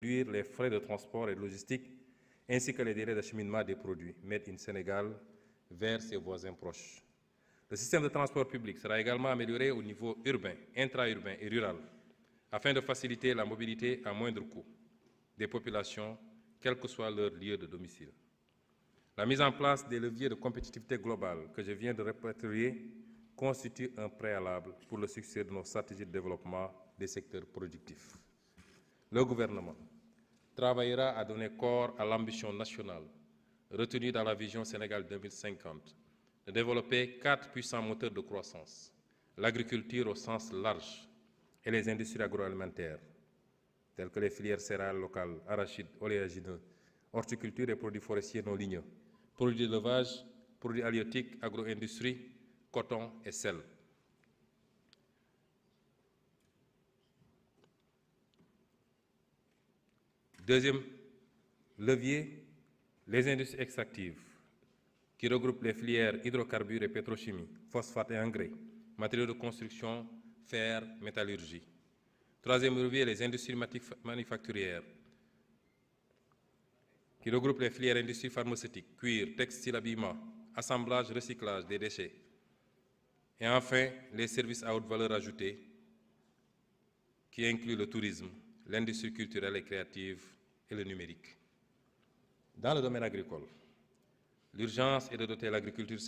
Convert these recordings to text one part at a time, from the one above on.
réduire les frais de transport et de logistique, ainsi que les délais d'acheminement des produits Made in Sénégal vers ses voisins proches. Le système de transport public sera également amélioré au niveau urbain, intra-urbain et rural, afin de faciliter la mobilité à moindre coût des populations, quel que soit leur lieu de domicile. La mise en place des leviers de compétitivité globale que je viens de répertorier constitue un préalable pour le succès de nos stratégies de développement des secteurs productifs. Le gouvernement travaillera à donner corps à l'ambition nationale retenue dans la vision Sénégal 2050 de développer 4 puissants moteurs de croissance, l'agriculture au sens large et les industries agroalimentaires, telles que les filières céréales locales, arachides, oléagineux, horticulture et produits forestiers non ligneux, produits d'élevage, produits halieutiques, agro-industrie, coton et sel. Deuxième levier, les industries extractives, qui regroupent les filières hydrocarbures et pétrochimie, phosphate et engrais, matériaux de construction, fer, métallurgie. Troisième levier, les industries manufacturières, qui regroupent les filières industries pharmaceutiques, cuir, textile, habillement, assemblage, recyclage des déchets. Et enfin, les services à haute valeur ajoutée, qui incluent le tourisme, l'industrie culturelle et créative et le numérique. Dans le domaine agricole, l'urgence est de doter l'agriculteur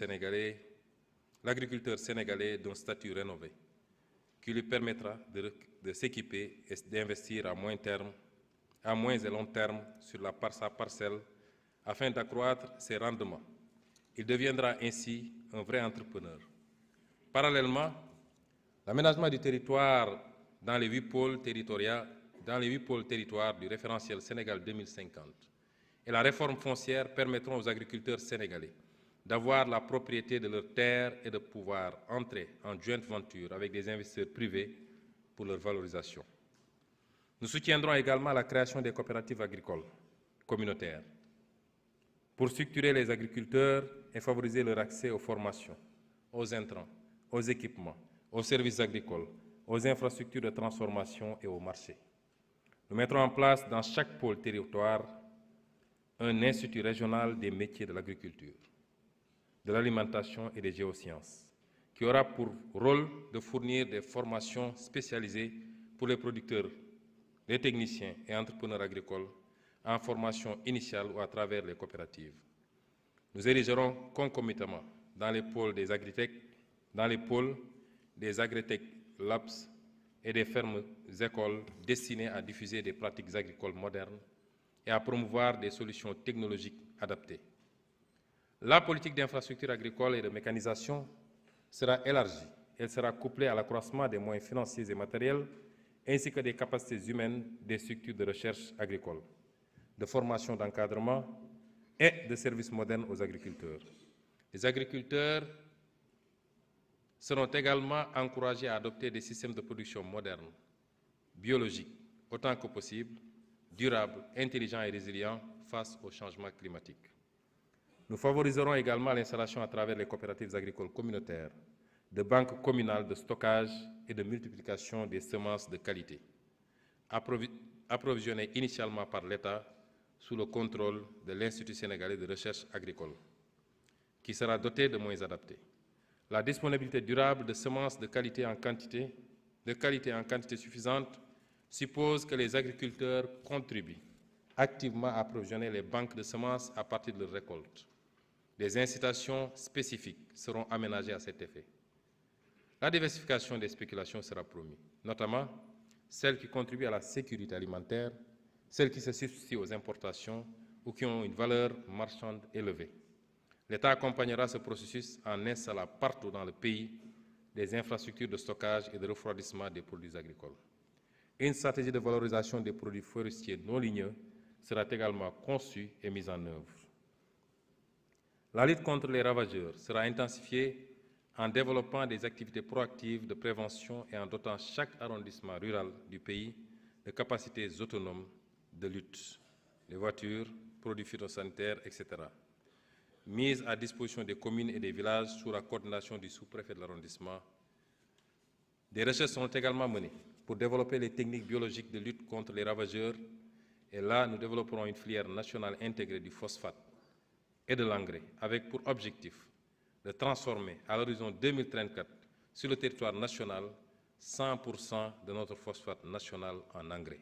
sénégalais d'un statut rénové qui lui permettra de s'équiper et d'investir à moyen et long terme sur sa parcelle afin d'accroître ses rendements. Il deviendra ainsi un vrai entrepreneur. Parallèlement, l'aménagement du territoire dans les 8 pôles territoires du référentiel Sénégal 2050 et la réforme foncière permettront aux agriculteurs sénégalais d'avoir la propriété de leurs terres et de pouvoir entrer en joint venture avec des investisseurs privés pour leur valorisation. Nous soutiendrons également la création des coopératives agricoles communautaires pour structurer les agriculteurs et favoriser leur accès aux formations, aux intrants, aux équipements, aux services agricoles, aux infrastructures de transformation et aux marchés. Nous mettrons en place dans chaque pôle territoire un institut régional des métiers de l'agriculture, de l'alimentation et des géosciences, qui aura pour rôle de fournir des formations spécialisées pour les producteurs, les techniciens et entrepreneurs agricoles en formation initiale ou à travers les coopératives. Nous érigerons concomitamment dans les pôles des agritech labs et des fermes écoles destinées à diffuser des pratiques agricoles modernes et à promouvoir des solutions technologiques adaptées. La politique d'infrastructure agricole et de mécanisation sera élargie. Elle sera couplée à l'accroissement des moyens financiers et matériels ainsi que des capacités humaines des structures de recherche agricole, de formation d'encadrement et de services modernes aux agriculteurs. Les agriculteurs seront également encouragés à adopter des systèmes de production modernes, biologiques, autant que possible, durables, intelligents et résilients face au changement climatique. Nous favoriserons également l'installation à travers les coopératives agricoles communautaires de banques communales de stockage et de multiplication des semences de qualité, approvisionnées initialement par l'État sous le contrôle de l'Institut sénégalais de recherche agricole, qui sera doté de moyens adaptés. La disponibilité durable de semences de qualité en quantité suffisante suppose que les agriculteurs contribuent activement à approvisionner les banques de semences à partir de leurs récoltes. Des incitations spécifiques seront aménagées à cet effet. La diversification des spéculations sera promise, notamment celles qui contribuent à la sécurité alimentaire, celles qui se substituent aux importations ou qui ont une valeur marchande élevée. L'État accompagnera ce processus en installant partout dans le pays des infrastructures de stockage et de refroidissement des produits agricoles. Une stratégie de valorisation des produits forestiers non ligneux sera également conçue et mise en œuvre. La lutte contre les ravageurs sera intensifiée en développant des activités proactives de prévention et en dotant chaque arrondissement rural du pays de capacités autonomes de lutte, les voitures, produits phytosanitaires, etc., mises à disposition des communes et des villages sous la coordination du sous-préfet de l'arrondissement. Des recherches sont également menées pour développer les techniques biologiques de lutte contre les ravageurs Et là, nous développerons une filière nationale intégrée du phosphate et de l'engrais, avec pour objectif de transformer à l'horizon 2034 sur le territoire national 100% de notre phosphate national en engrais.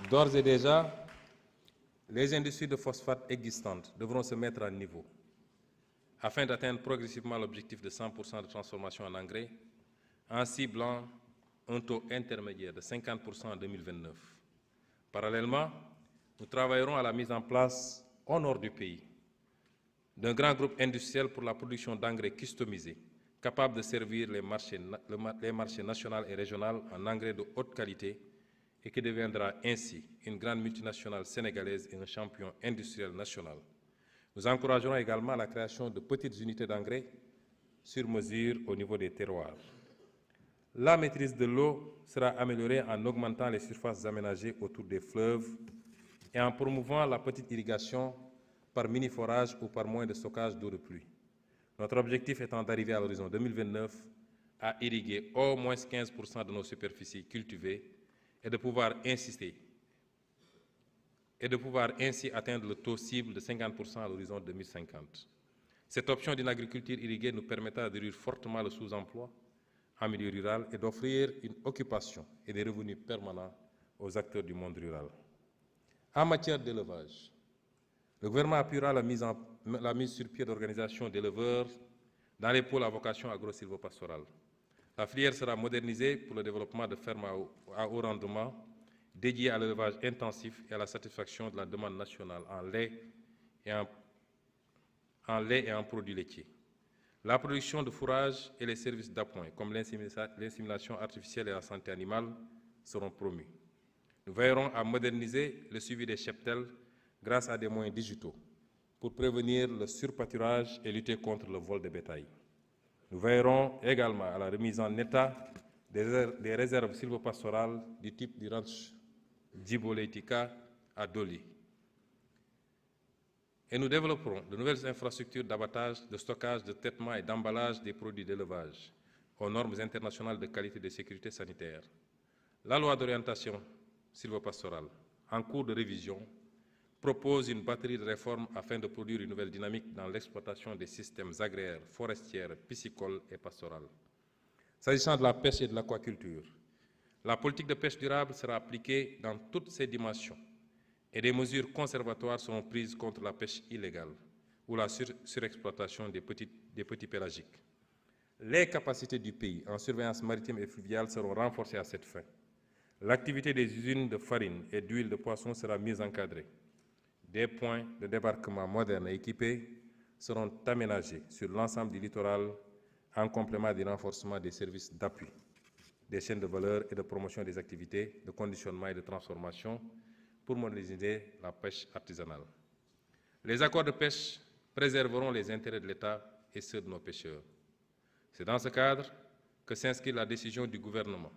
D'ores et déjà, les industries de phosphate existantes devront se mettre à niveau afin d'atteindre progressivement l'objectif de 100% de transformation en engrais en ciblant un taux intermédiaire de 50% en 2029. Parallèlement, nous travaillerons à la mise en place au nord du pays d'un grand groupe industriel pour la production d'engrais customisés, capable de servir les marchés nationaux et régionaux en engrais de haute qualité et qui deviendra ainsi une grande multinationale sénégalaise et un champion industriel national. Nous encouragerons également la création de petites unités d'engrais sur mesure au niveau des terroirs. La maîtrise de l'eau sera améliorée en augmentant les surfaces aménagées autour des fleuves et en promouvant la petite irrigation par mini-forage ou par moyen de stockage d'eau de pluie. Notre objectif étant d'arriver à l'horizon 2029 à irriguer au moins 15% de nos superficies cultivées et de pouvoir ainsi atteindre le taux cible de 50% à l'horizon 2050. Cette option d'une agriculture irriguée nous permettra de réduire fortement le sous-emploi en milieu rural et d'offrir une occupation et des revenus permanents aux acteurs du monde rural. En matière d'élevage, le gouvernement appuiera la mise sur pied d'organisations d'éleveurs dans les pôles à vocation agro-silvopastorale. La filière sera modernisée pour le développement de fermes à haut rendement dédiées à l'élevage intensif et à la satisfaction de la demande nationale en lait et en produits laitiers. La production de fourrage et les services d'appoint, comme l'insémination artificielle et la santé animale, seront promus. Nous veillerons à moderniser le suivi des cheptels grâce à des moyens digitaux pour prévenir le surpâturage et lutter contre le vol de bétail. Nous veillerons également à la remise en état des réserves silvopastorales du type du ranch Djibo-Leitika à Doli. Et nous développerons de nouvelles infrastructures d'abattage, de stockage, de traitement et d'emballage des produits d'élevage aux normes internationales de qualité et de sécurité sanitaire. La loi d'orientation silvopastorale, en cours de révision, propose une batterie de réformes afin de produire une nouvelle dynamique dans l'exploitation des systèmes agraires, forestières, piscicoles et pastorales. S'agissant de la pêche et de l'aquaculture, la politique de pêche durable sera appliquée dans toutes ses dimensions et des mesures conservatoires seront prises contre la pêche illégale ou la surexploitation des petits pélagiques. Les capacités du pays en surveillance maritime et fluviale seront renforcées à cette fin. L'activité des usines de farine et d'huile de poisson sera mise encadrée. Des points de débarquement modernes et équipés seront aménagés sur l'ensemble du littoral en complément du renforcement des services d'appui, des chaînes de valeur et de promotion des activités de conditionnement et de transformation pour moderniser la pêche artisanale. Les accords de pêche préserveront les intérêts de l'État et ceux de nos pêcheurs. C'est dans ce cadre que s'inscrit la décision du gouvernement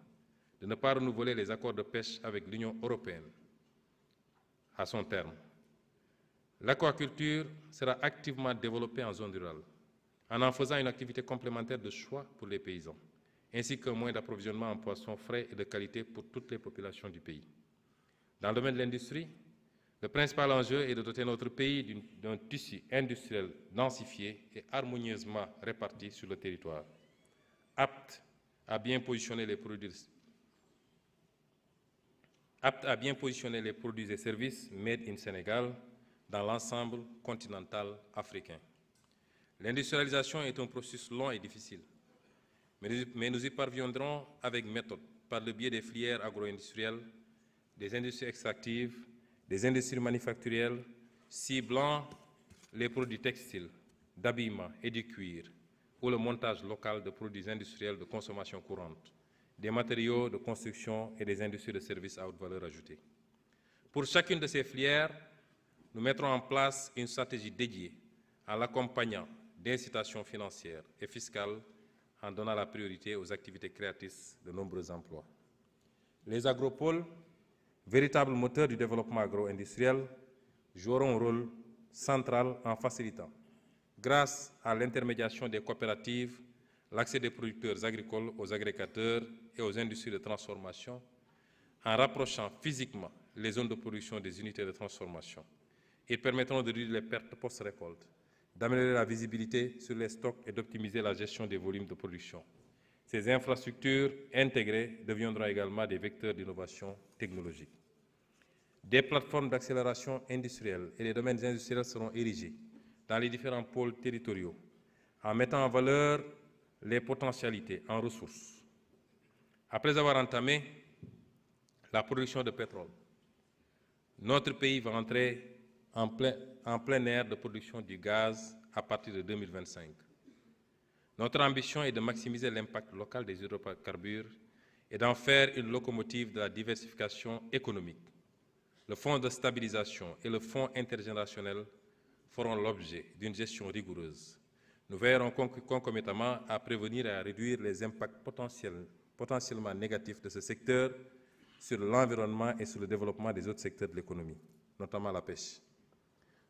de ne pas renouveler les accords de pêche avec l'Union européenne à son terme. L'aquaculture sera activement développée en zone rurale, en faisant une activité complémentaire de choix pour les paysans, ainsi qu'un moyen d'approvisionnement en poissons frais et de qualité pour toutes les populations du pays. Dans le domaine de l'industrie, le principal enjeu est de doter notre pays d'un tissu industriel densifié et harmonieusement réparti sur le territoire, apte à bien positionner les produits et services made in Sénégal dans l'ensemble continental africain. L'industrialisation est un processus long et difficile, mais nous y parviendrons avec méthode, par le biais des filières agro-industrielles, des industries extractives, des industries manufacturières, ciblant les produits textiles, d'habillement et du cuir, ou le montage local de produits industriels de consommation courante, des matériaux de construction et des industries de services à haute valeur ajoutée. Pour chacune de ces filières, nous mettrons en place une stratégie dédiée en l'accompagnant d'incitations financières et fiscales en donnant la priorité aux activités créatrices de nombreux emplois. Les agropoles, véritables moteurs du développement agro-industriel, joueront un rôle central en facilitant, grâce à l'intermédiation des coopératives, l'accès des producteurs agricoles aux agrégateurs et aux industries de transformation en rapprochant physiquement les zones de production des unités de transformation. Ils permettront de réduire les pertes post-récolte, d'améliorer la visibilité sur les stocks et d'optimiser la gestion des volumes de production. Ces infrastructures intégrées deviendront également des vecteurs d'innovation technologique. Des plateformes d'accélération industrielle et des domaines industriels seront érigés dans les différents pôles territoriaux en mettant en valeur les potentialités en ressources. Après avoir entamé la production de pétrole, notre pays va entrer en plein ère de production du gaz à partir de 2025. Notre ambition est de maximiser l'impact local des hydrocarbures et d'en faire une locomotive de la diversification économique. Le Fonds de stabilisation et le Fonds intergénérationnel feront l'objet d'une gestion rigoureuse. Nous veillerons concomitamment à prévenir et à réduire les impacts potentiellement négatifs de ce secteur sur l'environnement et sur le développement des autres secteurs de l'économie, notamment la pêche.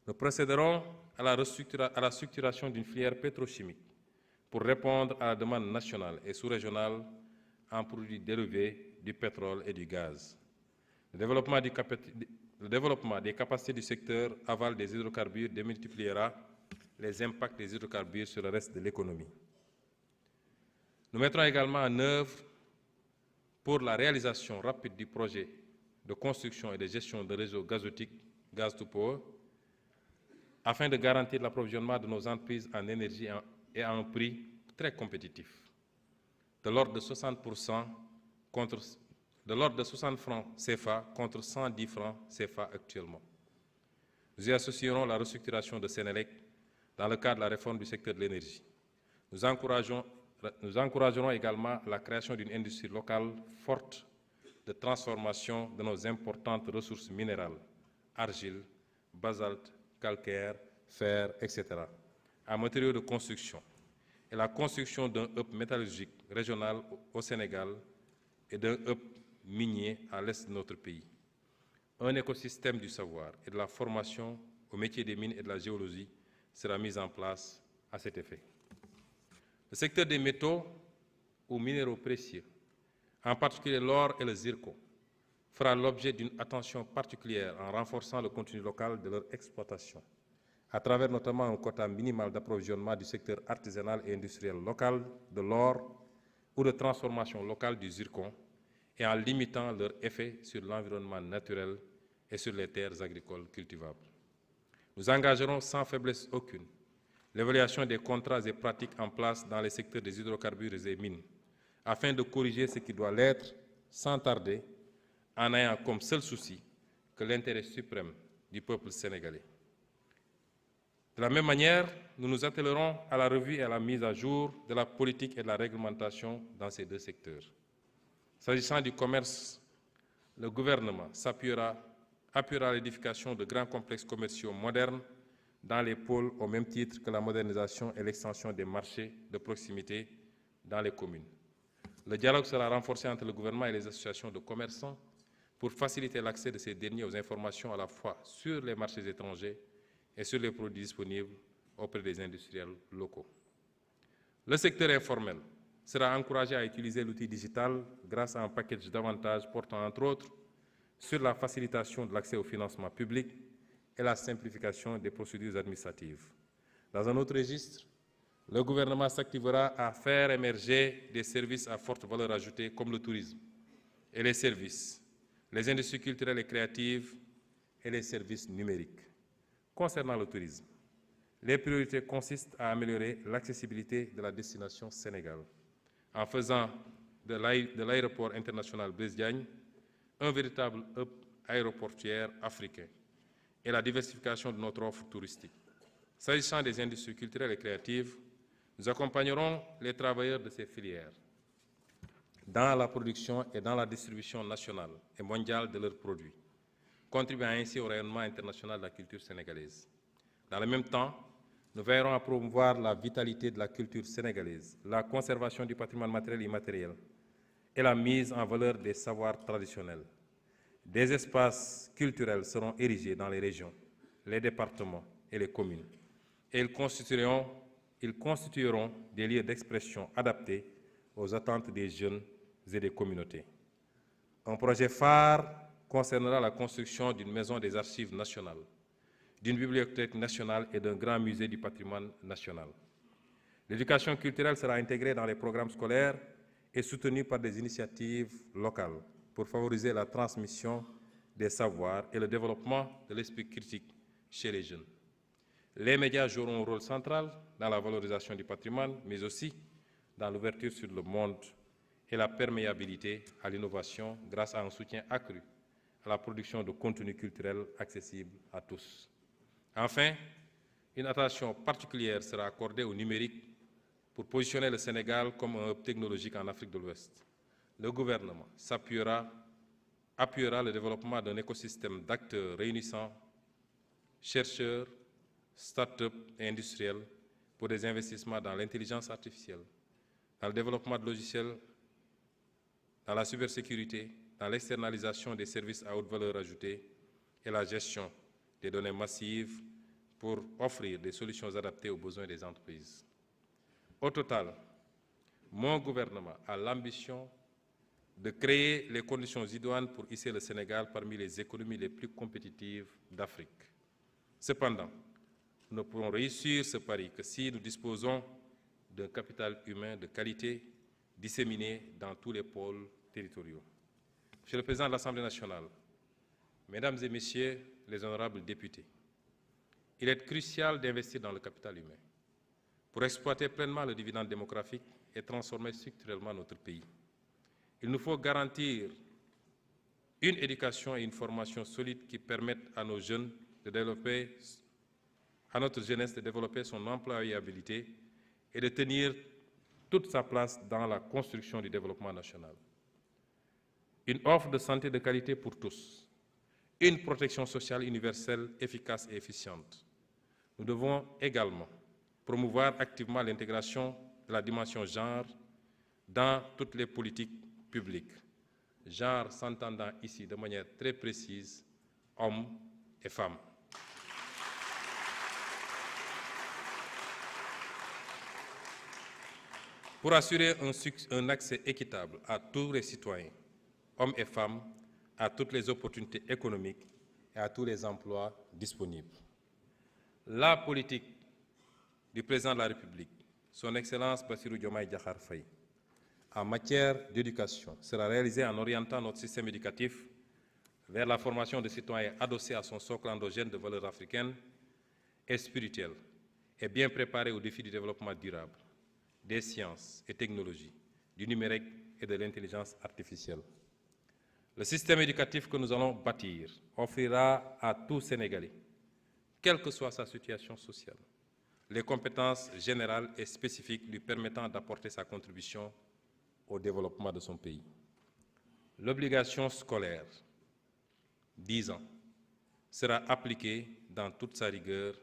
Nous procéderons à la structuration d'une filière pétrochimique pour répondre à la demande nationale et sous-régionale en produits dérivés du pétrole et du gaz. Le développement des capacités du secteur aval des hydrocarbures démultipliera les impacts des hydrocarbures sur le reste de l'économie. Nous mettrons également en œuvre, pour la réalisation rapide du projet de construction et de gestion de réseaux gazotiques Gaz to Power, afin de garantir l'approvisionnement de nos entreprises en énergie et à un prix très compétitif, de l'ordre de 60% de l'ordre de 60 francs CFA contre 110 francs CFA actuellement. Nous y associerons la restructuration de Sénélec dans le cadre de la réforme du secteur de l'énergie. Nous encouragerons également la création d'une industrie locale forte de transformation de nos importantes ressources minérales, argile, basalte, calcaire, fer, etc., en matériaux de construction, et la construction d'un hub métallurgique régional au Sénégal et d'un hub minier à l'est de notre pays. Un écosystème du savoir et de la formation au métier des mines et de la géologie sera mis en place à cet effet. Le secteur des métaux ou minéraux précieux, en particulier l'or et le zircon, fera l'objet d'une attention particulière en renforçant le contenu local de leur exploitation, à travers notamment un quota minimal d'approvisionnement du secteur artisanal et industriel local de l'or ou de transformation locale du zircon, et en limitant leur effet sur l'environnement naturel et sur les terres agricoles cultivables. Nous engagerons sans faiblesse aucune l'évaluation des contrats et pratiques en place dans les secteurs des hydrocarbures et mines, afin de corriger ce qui doit l'être sans tarder, en ayant comme seul souci que l'intérêt suprême du peuple sénégalais. De la même manière, nous nous attellerons à la revue et à la mise à jour de la politique et de la réglementation dans ces deux secteurs. S'agissant du commerce, le gouvernement appuiera l'édification de grands complexes commerciaux modernes dans les pôles au même titre que la modernisation et l'extension des marchés de proximité dans les communes. Le dialogue sera renforcé entre le gouvernement et les associations de commerçants pour faciliter l'accès de ces derniers aux informations à la fois sur les marchés étrangers et sur les produits disponibles auprès des industriels locaux. Le secteur informel sera encouragé à utiliser l'outil digital grâce à un package d'avantages portant entre autres sur la facilitation de l'accès au financement public et la simplification des procédures administratives. Dans un autre registre, le gouvernement s'activera à faire émerger des services à forte valeur ajoutée comme le tourisme et les services, les industries culturelles et créatives et les services numériques. Concernant le tourisme, les priorités consistent à améliorer l'accessibilité de la destination Sénégal en faisant de l'aéroport international Blaise Diagne un véritable hub aéroportuaire africain et la diversification de notre offre touristique. S'agissant des industries culturelles et créatives, nous accompagnerons les travailleurs de ces filières dans la production et dans la distribution nationale et mondiale de leurs produits, contribuant ainsi au rayonnement international de la culture sénégalaise. Dans le même temps, nous veillerons à promouvoir la vitalité de la culture sénégalaise, la conservation du patrimoine matériel et immatériel et la mise en valeur des savoirs traditionnels. Des espaces culturels seront érigés dans les régions, les départements et les communes, et ils constitueront ils constitueront des lieux d'expression adaptés aux attentes des jeunes et des communautés. Un projet phare concernera la construction d'une maison des archives nationales, d'une bibliothèque nationale et d'un grand musée du patrimoine national. L'éducation culturelle sera intégrée dans les programmes scolaires et soutenue par des initiatives locales pour favoriser la transmission des savoirs et le développement de l'esprit critique chez les jeunes. Les médias joueront un rôle central dans la valorisation du patrimoine, mais aussi dans l'ouverture sur le monde et la perméabilité à l'innovation grâce à un soutien accru à la production de contenus culturels accessibles à tous. Enfin, une attention particulière sera accordée au numérique pour positionner le Sénégal comme un hub technologique en Afrique de l'Ouest. Le gouvernement appuiera le développement d'un écosystème d'acteurs réunissant chercheurs, start-up et industriels pour des investissements dans l'intelligence artificielle, dans le développement de logiciels, dans la cybersécurité, dans l'externalisation des services à haute valeur ajoutée et la gestion des données massives pour offrir des solutions adaptées aux besoins des entreprises. Au total, mon gouvernement a l'ambition de créer les conditions idoines pour hisser le Sénégal parmi les économies les plus compétitives d'Afrique. Cependant, nous ne pourrons réussir ce pari que si nous disposons d'un capital humain de qualité disséminé dans tous les pôles territoriaux. Monsieur le Président de l'Assemblée nationale, Mesdames et Messieurs les honorables députés, il est crucial d'investir dans le capital humain pour exploiter pleinement le dividende démographique et transformer structurellement notre pays. Il nous faut garantir une éducation et une formation solide qui permettent à nos jeunes de développer, à notre jeunesse de développer son employabilité et de tenir toute sa place dans la construction du développement national. Une offre de santé de qualité pour tous, une protection sociale universelle efficace et efficiente. Nous devons également promouvoir activement l'intégration de la dimension genre dans toutes les politiques publiques. Genre s'entendant ici de manière très précise, hommes et femmes. Pour assurer un accès équitable à tous les citoyens, hommes et femmes, à toutes les opportunités économiques et à tous les emplois disponibles. La politique du Président de la République, Son Excellence Bassirou Diomaye Diakhar Faye, en matière d'éducation sera réalisée en orientant notre système éducatif vers la formation de citoyens adossés à son socle endogène de valeurs africaines et spirituelles et bien préparés aux défis du développement durable, des sciences et technologies, du numérique et de l'intelligence artificielle. Le système éducatif que nous allons bâtir offrira à tout Sénégalais, quelle que soit sa situation sociale, les compétences générales et spécifiques lui permettant d'apporter sa contribution au développement de son pays. L'obligation scolaire, 10 ans, sera appliquée dans toute sa rigueur,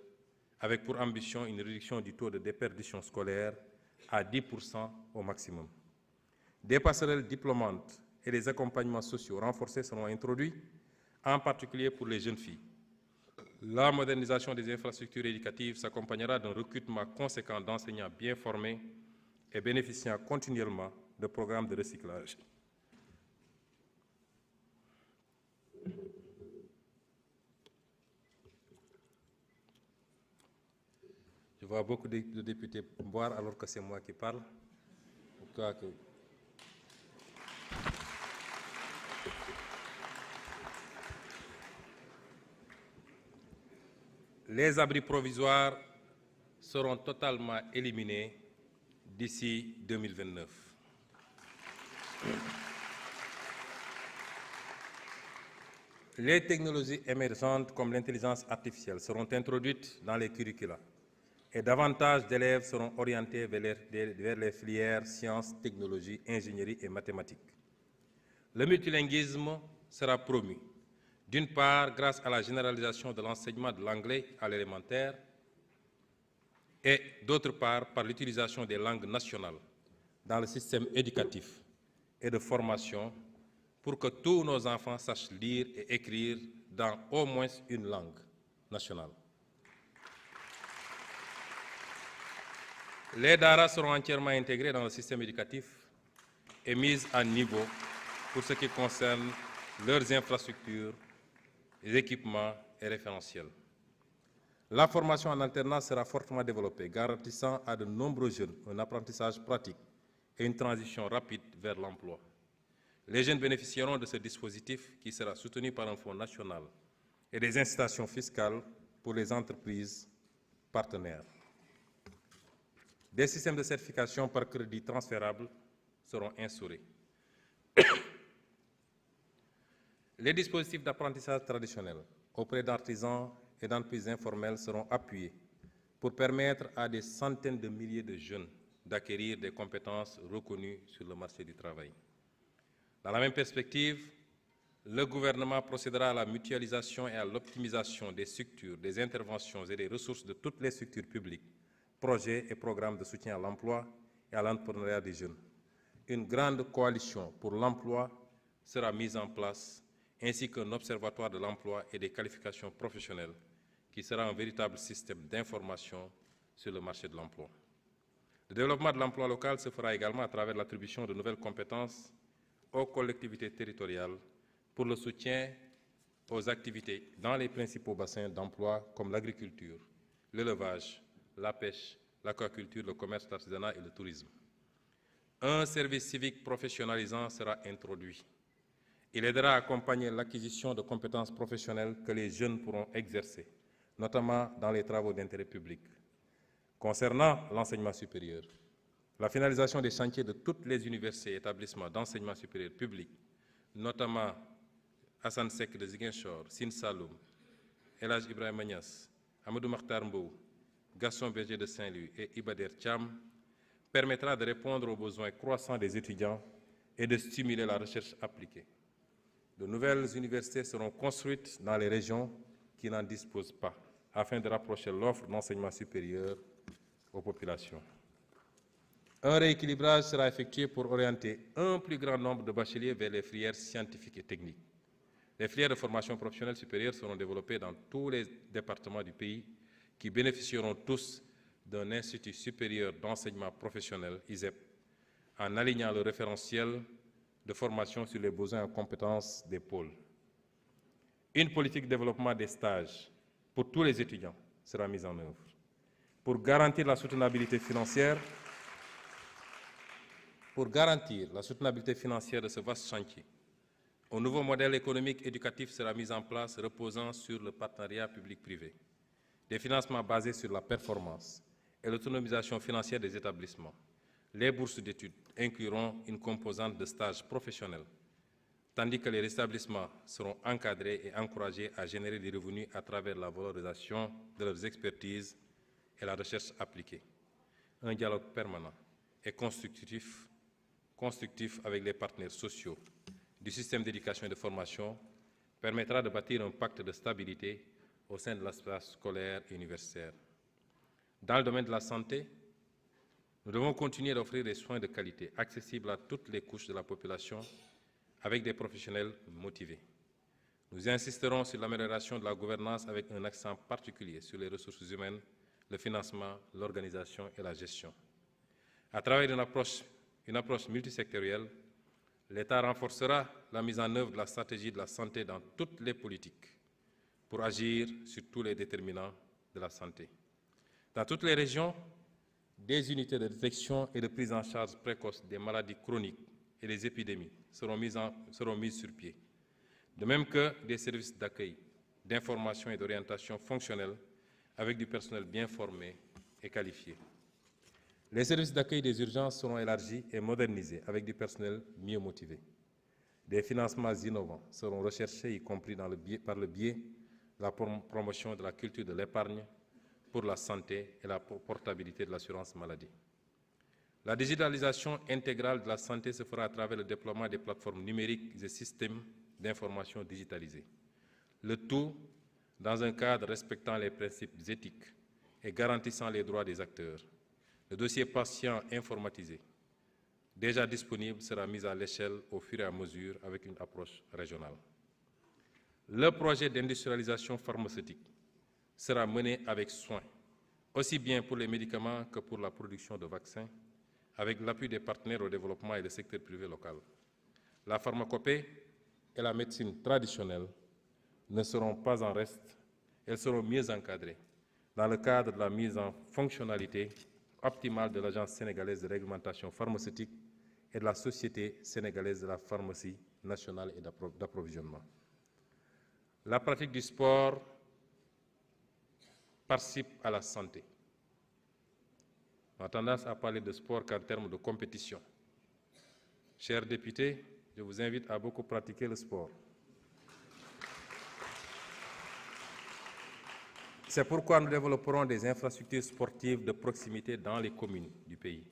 avec pour ambition une réduction du taux de déperdition scolaire à 10% au maximum. Des passerelles diplômantes et des accompagnements sociaux renforcés seront introduits, en particulier pour les jeunes filles. La modernisation des infrastructures éducatives s'accompagnera d'un recrutement conséquent d'enseignants bien formés et bénéficiant continuellement de programmes de recyclage. Je vois beaucoup de députés boire alors que c'est moi qui parle. Les abris provisoires seront totalement éliminés d'ici 2029. Les technologies émergentes comme l'intelligence artificielle seront introduites dans les curricula et davantage d'élèves seront orientés vers les filières sciences, technologies, ingénierie et mathématiques. Le multilinguisme sera promu, d'une part grâce à la généralisation de l'enseignement de l'anglais à l'élémentaire et d'autre part par l'utilisation des langues nationales dans le système éducatif et de formation pour que tous nos enfants sachent lire et écrire dans au moins une langue nationale. Les DARA seront entièrement intégrés dans le système éducatif et mis à niveau pour ce qui concerne leurs infrastructures, les équipements et référentiels. La formation en alternance sera fortement développée, garantissant à de nombreux jeunes un apprentissage pratique et une transition rapide vers l'emploi. Les jeunes bénéficieront de ce dispositif qui sera soutenu par un fonds national et des incitations fiscales pour les entreprises partenaires. Des systèmes de certification par crédit transférable seront instaurés. Les dispositifs d'apprentissage traditionnels auprès d'artisans et d'entreprises informelles seront appuyés pour permettre à des centaines de milliers de jeunes d'acquérir des compétences reconnues sur le marché du travail. Dans la même perspective, le gouvernement procédera à la mutualisation et à l'optimisation des structures, des interventions et des ressources de toutes les structures publiques, projets et programmes de soutien à l'emploi et à l'entrepreneuriat des jeunes. Une grande coalition pour l'emploi sera mise en place, ainsi qu'un observatoire de l'emploi et des qualifications professionnelles, qui sera un véritable système d'information sur le marché de l'emploi. Le développement de l'emploi local se fera également à travers l'attribution de nouvelles compétences aux collectivités territoriales pour le soutien aux activités dans les principaux bassins d'emploi comme l'agriculture, l'élevage, la pêche, l'aquaculture, le commerce, l'artisanat et le tourisme. Un service civique professionnalisant sera introduit. Il aidera à accompagner l'acquisition de compétences professionnelles que les jeunes pourront exercer, notamment dans les travaux d'intérêt public. Concernant l'enseignement supérieur, la finalisation des chantiers de toutes les universités et établissements d'enseignement supérieur public, notamment Hassan Sek de Ziguinchor, Sine Saloum, El Hadj Ibrahima Niass, Amadou Makhtar Mbow, Gaston Berger de Saint-Louis et Ibader Thiam, permettra de répondre aux besoins croissants des étudiants et de stimuler la recherche appliquée. De nouvelles universités seront construites dans les régions qui n'en disposent pas, afin de rapprocher l'offre d'enseignement supérieur aux populations. Un rééquilibrage sera effectué pour orienter un plus grand nombre de bacheliers vers les filières scientifiques et techniques. Les filières de formation professionnelle supérieure seront développées dans tous les départements du pays qui bénéficieront tous d'un institut supérieur d'enseignement professionnel, ISEP, en alignant le référentiel de formation sur les besoins en compétences des pôles. Une politique de développement des stages pour tous les étudiants sera mise en œuvre. Pour garantir la soutenabilité financière de ce vaste chantier, un nouveau modèle économique éducatif sera mis en place reposant sur le partenariat public-privé, des financements basés sur la performance et l'autonomisation financière des établissements. Les bourses d'études incluront une composante de stages professionnels, tandis que les établissements seront encadrés et encouragés à générer des revenus à travers la valorisation de leurs expertises et la recherche appliquée. Un dialogue permanent et constructif avec les partenaires sociaux du système d'éducation et de formation permettra de bâtir un pacte de stabilité au sein de l'espace scolaire et universitaire. Dans le domaine de la santé, nous devons continuer d'offrir des soins de qualité accessibles à toutes les couches de la population avec des professionnels motivés. Nous insisterons sur l'amélioration de la gouvernance avec un accent particulier sur les ressources humaines, le financement, l'organisation et la gestion. À travers une approche multisectorielle, l'État renforcera la mise en œuvre de la stratégie de la santé dans toutes les politiques pour agir sur tous les déterminants de la santé. Dans toutes les régions, des unités de détection et de prise en charge précoce des maladies chroniques et des épidémies seront mises sur pied, de même que des services d'accueil, d'information et d'orientation fonctionnelle avec du personnel bien formé et qualifié. Les services d'accueil des urgences seront élargis et modernisés avec du personnel mieux motivé. Des financements innovants seront recherchés, y compris par le biais de la promotion de la culture de l'épargne pour la santé et la portabilité de l'assurance maladie. La digitalisation intégrale de la santé se fera à travers le déploiement des plateformes numériques et systèmes d'information digitalisés. Le tout dans un cadre respectant les principes éthiques et garantissant les droits des acteurs. Le dossier patient informatisé, déjà disponible, sera mis à l'échelle au fur et à mesure avec une approche régionale. Le projet d'industrialisation pharmaceutique sera mené avec soin, aussi bien pour les médicaments que pour la production de vaccins, avec l'appui des partenaires au développement et du secteur privé local. La pharmacopée et la médecine traditionnelle ne seront pas en reste, elles seront mieux encadrées dans le cadre de la mise en fonctionnalité optimale de l'Agence sénégalaise de réglementation pharmaceutique et de la Société sénégalaise de la pharmacie nationale et d'approvisionnement. La pratique du sport participe à la santé. On a tendance à parler de sport qu'en termes de compétition. Chers députés, je vous invite à beaucoup pratiquer le sport. C'est pourquoi nous développerons des infrastructures sportives de proximité dans les communes du pays,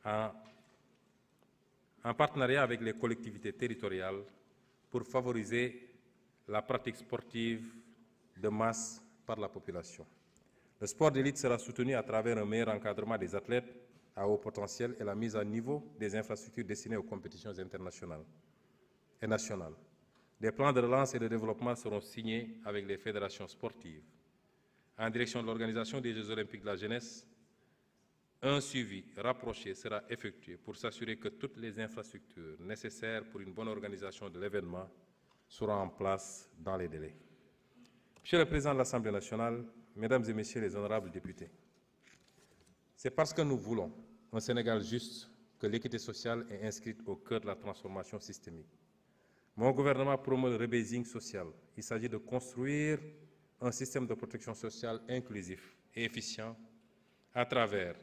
en partenariat avec les collectivités territoriales pour favoriser la pratique sportive de masse par la population. Le sport d'élite sera soutenu à travers un meilleur encadrement des athlètes à haut potentiel et la mise à niveau des infrastructures destinées aux compétitions internationales et nationales. Des plans de relance et de développement seront signés avec les fédérations sportives. En direction de l'organisation des Jeux olympiques de la jeunesse, un suivi rapproché sera effectué pour s'assurer que toutes les infrastructures nécessaires pour une bonne organisation de l'événement seront en place dans les délais. Monsieur le Président de l'Assemblée nationale, Mesdames et Messieurs les honorables députés, c'est parce que nous voulons un Sénégal juste que l'équité sociale est inscrite au cœur de la transformation systémique. Mon gouvernement promeut le rebasing social. Il s'agit de construire un système de protection sociale inclusif et efficient à travers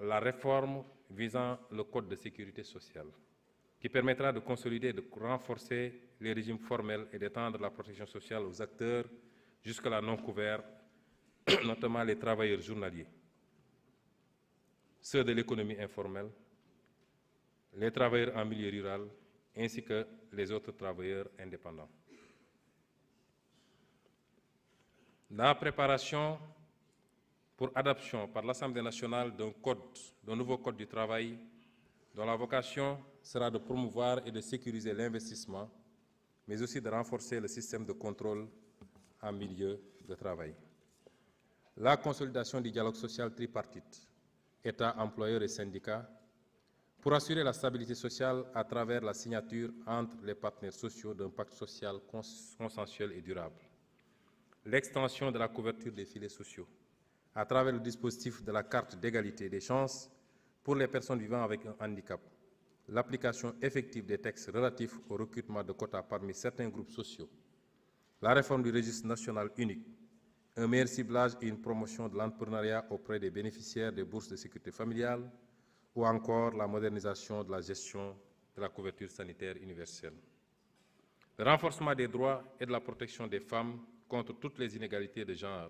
la réforme visant le Code de sécurité sociale, qui permettra de consolider et de renforcer les régimes formels et d'étendre la protection sociale aux acteurs jusque-là non couverts, notamment les travailleurs journaliers, ceux de l'économie informelle, les travailleurs en milieu rural, ainsi que les autres travailleurs indépendants. La préparation pour adoption par l'Assemblée nationale d'un nouveau code du travail dont la vocation sera de promouvoir et de sécuriser l'investissement, mais aussi de renforcer le système de contrôle en milieu de travail. La consolidation du dialogue social tripartite, État, employeurs et syndicats, pour assurer la stabilité sociale à travers la signature entre les partenaires sociaux d'un pacte social consensuel et durable. L'extension de la couverture des filets sociaux à travers le dispositif de la carte d'égalité des chances pour les personnes vivant avec un handicap, l'application effective des textes relatifs au recrutement de quotas parmi certains groupes sociaux, la réforme du registre national unique, un meilleur ciblage et une promotion de l'entrepreneuriat auprès des bénéficiaires des bourses de sécurité familiale ou encore la modernisation de la gestion de la couverture sanitaire universelle. Le renforcement des droits et de la protection des femmes contre toutes les inégalités de genre,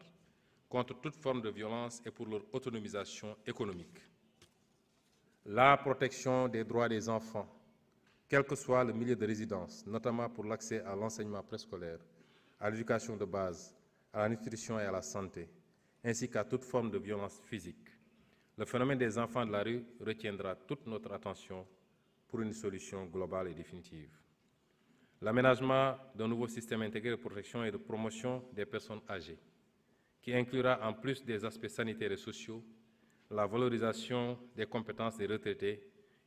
contre toute forme de violence et pour leur autonomisation économique. La protection des droits des enfants, quel que soit le milieu de résidence, notamment pour l'accès à l'enseignement préscolaire, à l'éducation de base, à la nutrition et à la santé, ainsi qu'à toute forme de violence physique. Le phénomène des enfants de la rue retiendra toute notre attention pour une solution globale et définitive. L'aménagement d'un nouveau système intégré de protection et de promotion des personnes âgées, qui inclura en plus des aspects sanitaires et sociaux, la valorisation des compétences des retraités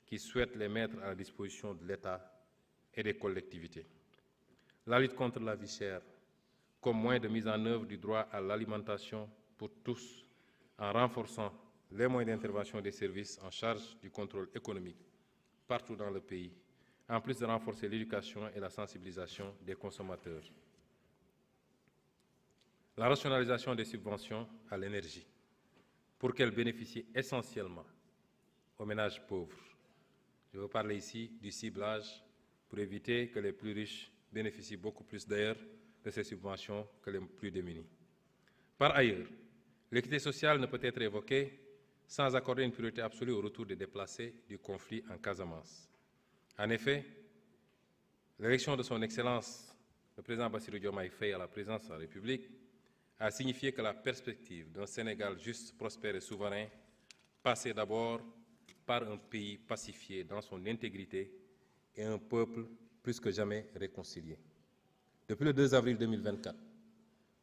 qui souhaitent les mettre à la disposition de l'État et des collectivités. La lutte contre la vie chère, comme moyen de mise en œuvre du droit à l'alimentation pour tous, en renforçant les moyens d'intervention des services en charge du contrôle économique partout dans le pays, en plus de renforcer l'éducation et la sensibilisation des consommateurs. La rationalisation des subventions à l'énergie, pour qu'elles bénéficient essentiellement aux ménages pauvres. Je veux parler ici du ciblage pour éviter que les plus riches bénéficient beaucoup plus d'ailleurs de ces subventions que les plus démunis. Par ailleurs, l'équité sociale ne peut être évoquée sans accorder une priorité absolue au retour des déplacés du conflit en Casamance. En effet, l'élection de son Excellence, le président Bassirou Diomaye Faye à la présidence de la République, a signifié que la perspective d'un Sénégal juste, prospère et souverain passait d'abord par un pays pacifié dans son intégrité et un peuple plus que jamais réconcilié. Depuis le 2 avril 2024,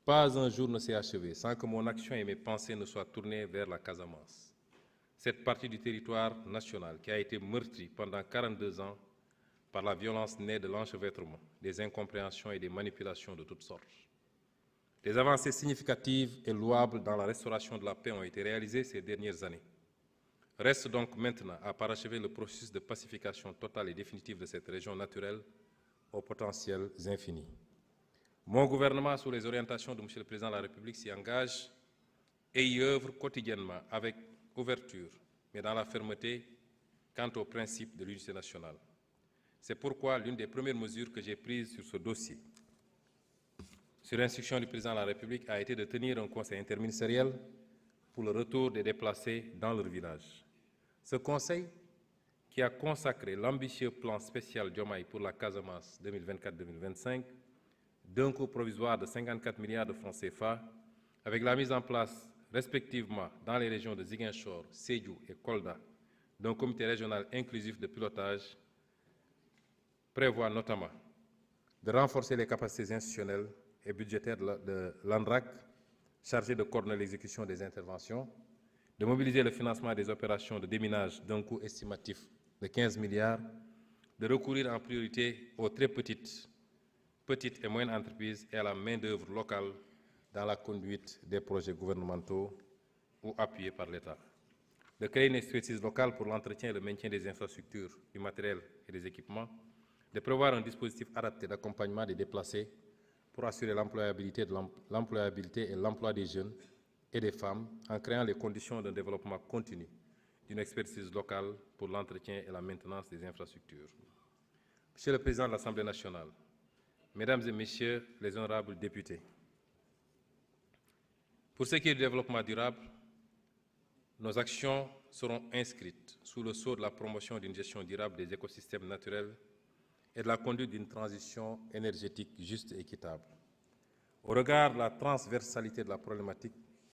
Pas un jour ne s'est achevé sans que mon action et mes pensées ne soient tournées vers la Casamance. Cette partie du territoire national qui a été meurtrie pendant 42 ans par la violence née de l'enchevêtrement, des incompréhensions et des manipulations de toutes sortes. Des avancées significatives et louables dans la restauration de la paix ont été réalisées ces dernières années. Reste donc maintenant à parachever le processus de pacification totale et définitive de cette région naturelle aux potentiels infinis. Mon gouvernement, sous les orientations de M. le Président de la République, s'y engage et y œuvre quotidiennement avec ouverture, mais dans la fermeté quant au principe de l'unité nationale. C'est pourquoi l'une des premières mesures que j'ai prises sur ce dossier, sur instruction du Président de la République, a été de tenir un conseil interministériel pour le retour des déplacés dans leur village. Ce conseil, qui a consacré l'ambitieux plan spécial Diomaye pour la Casamance 2024-2025, d'un coût provisoire de 54 milliards de francs CFA, avec la mise en place respectivement dans les régions de Ziguinchor, Sédhiou et Kolda d'un comité régional inclusif de pilotage, prévoit notamment de renforcer les capacités institutionnelles et budgétaires de l'ANRAC, chargé de coordonner l'exécution des interventions, de mobiliser le financement des opérations de déminage d'un coût estimatif de 15 milliards, de recourir en priorité aux très petites et moyennes entreprises et à la main-d'œuvre locale dans la conduite des projets gouvernementaux ou appuyés par l'État. De créer une expertise locale pour l'entretien et le maintien des infrastructures, du matériel et des équipements, de prévoir un dispositif adapté d'accompagnement des déplacés pour assurer l'employabilité et l'emploi des jeunes et des femmes en créant les conditions d'un développement continu d'une expertise locale pour l'entretien et la maintenance des infrastructures. Monsieur le Président de l'Assemblée nationale, Mesdames et Messieurs les honorables députés, pour ce qui est du développement durable, nos actions seront inscrites sous le sceau de la promotion d'une gestion durable des écosystèmes naturels et de la conduite d'une transition énergétique juste et équitable. Au regard de la transversalité de la problématique,